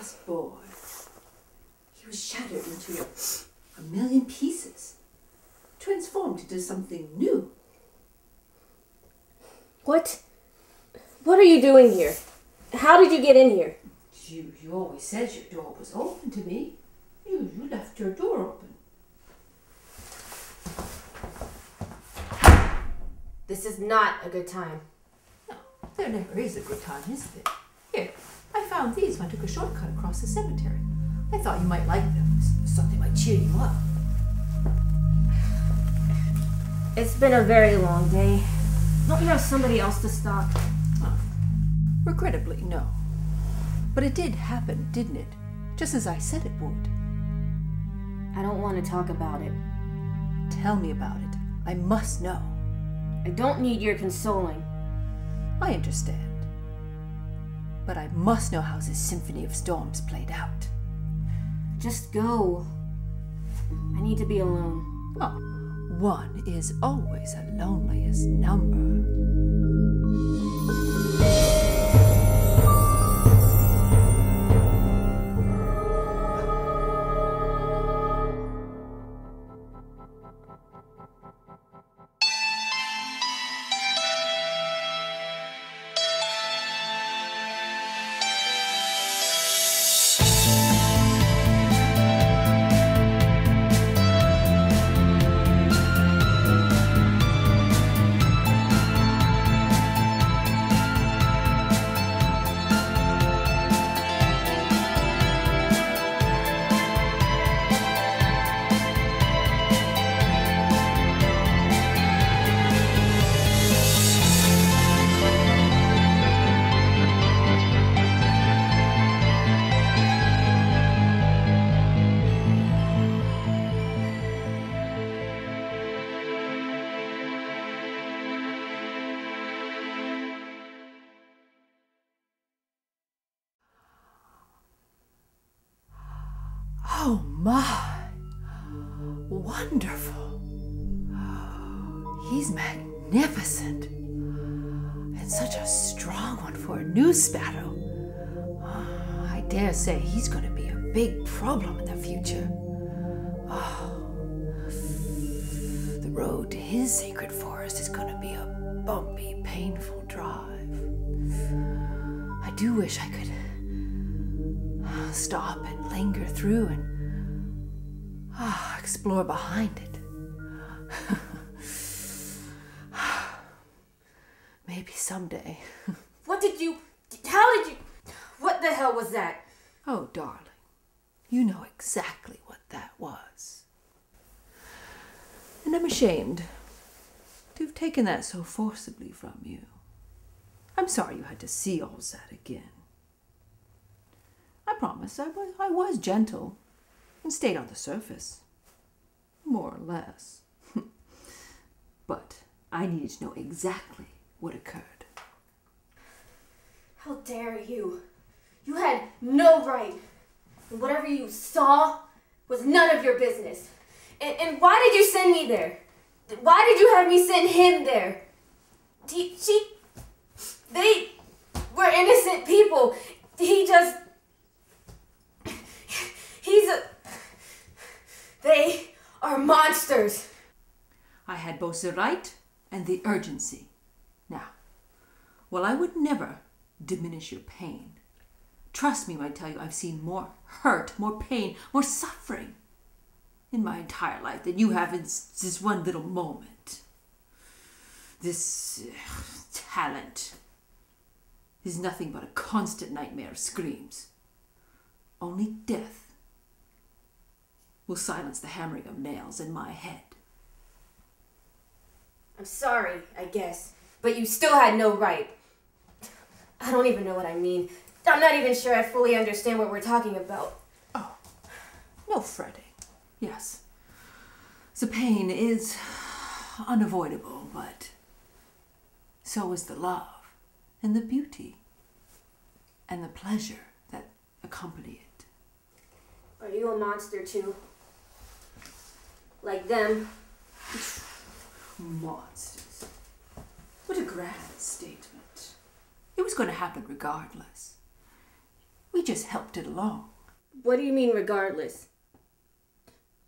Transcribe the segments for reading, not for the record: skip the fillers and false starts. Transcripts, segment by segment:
lost boy. He was shattered into a million pieces, transformed into something new. What are you doing here? How did you get in here? You always said your door was open to me. You left your door open. This is not a good time. No, there never is a good time, is there? Here, I found these when I took a shortcut across the cemetery. I thought you might like them. Something might cheer you up. It's been a very long day. Don't you have somebody else to stop? Oh, regrettably, no. But it did happen, didn't it? Just as I said it would. I don't want to talk about it. Tell me about it. I must know. I don't need your consoling. I understand. But I must know how this Symphony of Storms played out. Just go. I need to be alone. Oh, one is always a loneliest number. Oh my, wonderful. He's magnificent. And such a strong one for a new sparrow. I dare say he's going to be a big problem in the future. The road to his sacred forest is going to be a bumpy, painful drive. I do wish I could stop and linger through and explore behind it. Maybe someday. What the hell was that? Oh, darling, you know exactly what that was. And I'm ashamed to have taken that so forcibly from you. I'm sorry you had to see all that again. I promise I was gentle and stayed on the surface, more or less. But I needed to know exactly what occurred. How dare you? You had no right. And whatever you saw was none of your business. And why did you send me there? Why did you have me send him there? They were innocent people. They are monsters. I had both the right and the urgency. Now, while I would never diminish your pain, trust me when I tell you I've seen more hurt, more pain, more suffering in my entire life than you have in this one little moment. This talent is nothing but a constant nightmare of screams. Only death will silence the hammering of nails in my head. I'm sorry, I guess, but you still had no right. I don't even know what I mean. I'm not even sure I fully understand what we're talking about. Oh, no fretting. Yes, the pain is unavoidable, but so is the love and the beauty and the pleasure that accompany it. Are you a monster too? Like them? Monsters. What a grand statement. It was going to happen regardless. We We just helped it along. What do you mean, regardless?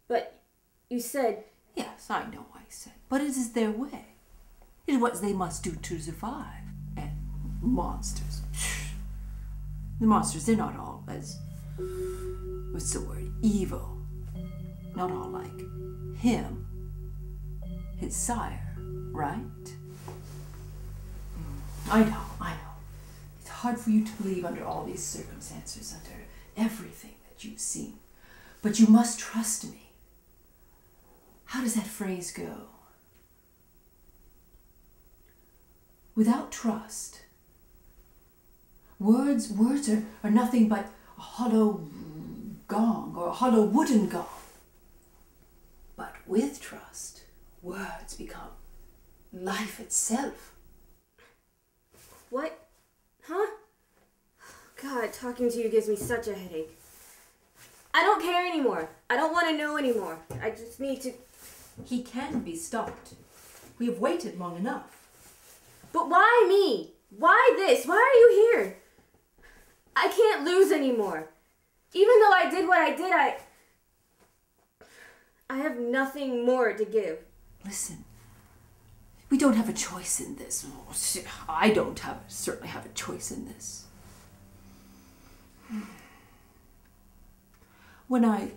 But you said... Yes, I know I said, but it is their way. It is what they must do to survive. And monsters. The monsters, they're not all as... what's the word? Evil. Not all like him. His sire, right? I know. It's hard for you to believe under all these circumstances, under everything that you've seen. But you must trust me. How does that phrase go? Without trust, words are nothing but a hollow gong or a hollow wooden gong. But with trust, words become life itself. What? Huh? God, talking to you gives me such a headache. I don't care anymore. I don't want to know anymore. I just need to... He can be stopped. We have waited long enough. But why me? Why this? Why are you here? I can't lose anymore. Even though I did what I did, I have nothing more to give. Listen, we don't have a choice in this. I don't certainly have a choice in this. When I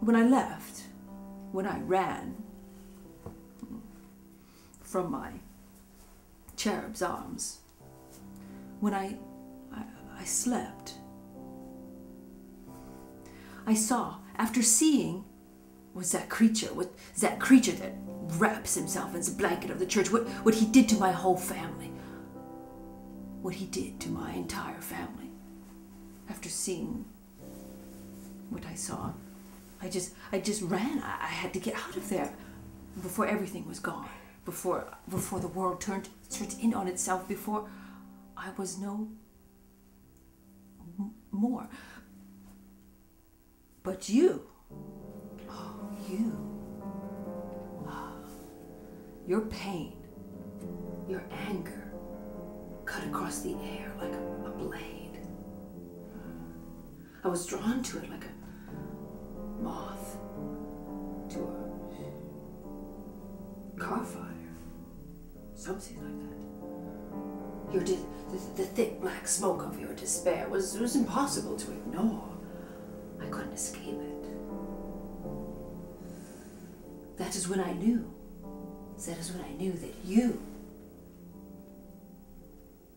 left, when I ran from my cherub's arms, when I slept, I saw, after seeing, was that creature that wraps himself in the blanket of the church, what he did to my whole family, what he did to my entire family. After seeing what I saw, I just ran. I had to get out of there before everything was gone, before the world turned in on itself, before I was no more. But you, your pain, your anger cut across the air like a blade. I was drawn to it like a moth to a car fire, something like that. The thick black smoke of your despair was impossible to ignore. I couldn't escape it. That is when I knew that you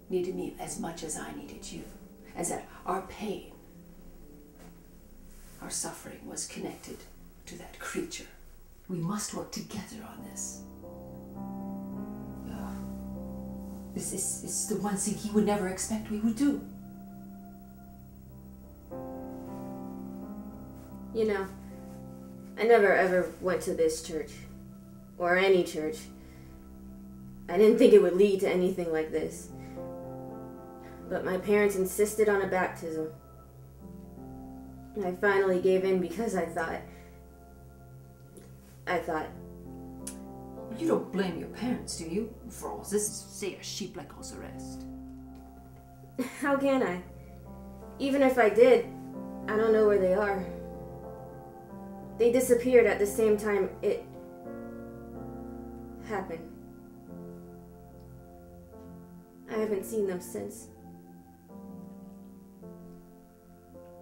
needed me as much as I needed you, as that our pain, our suffering was connected to that creature. We must work together on this. This is the one thing he would never expect we would do. You know, I never ever went to this church, or any church. I didn't think it would lead to anything like this. But my parents insisted on a baptism. And I finally gave in because I thought... You don't blame your parents, do you? For all this, say a sheep like all the rest. How can I? Even if I did, I don't know where they are. They disappeared at the same time it happened. I haven't seen them since.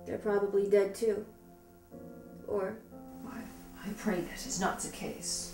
They're probably dead too. Or... I pray that is not the case.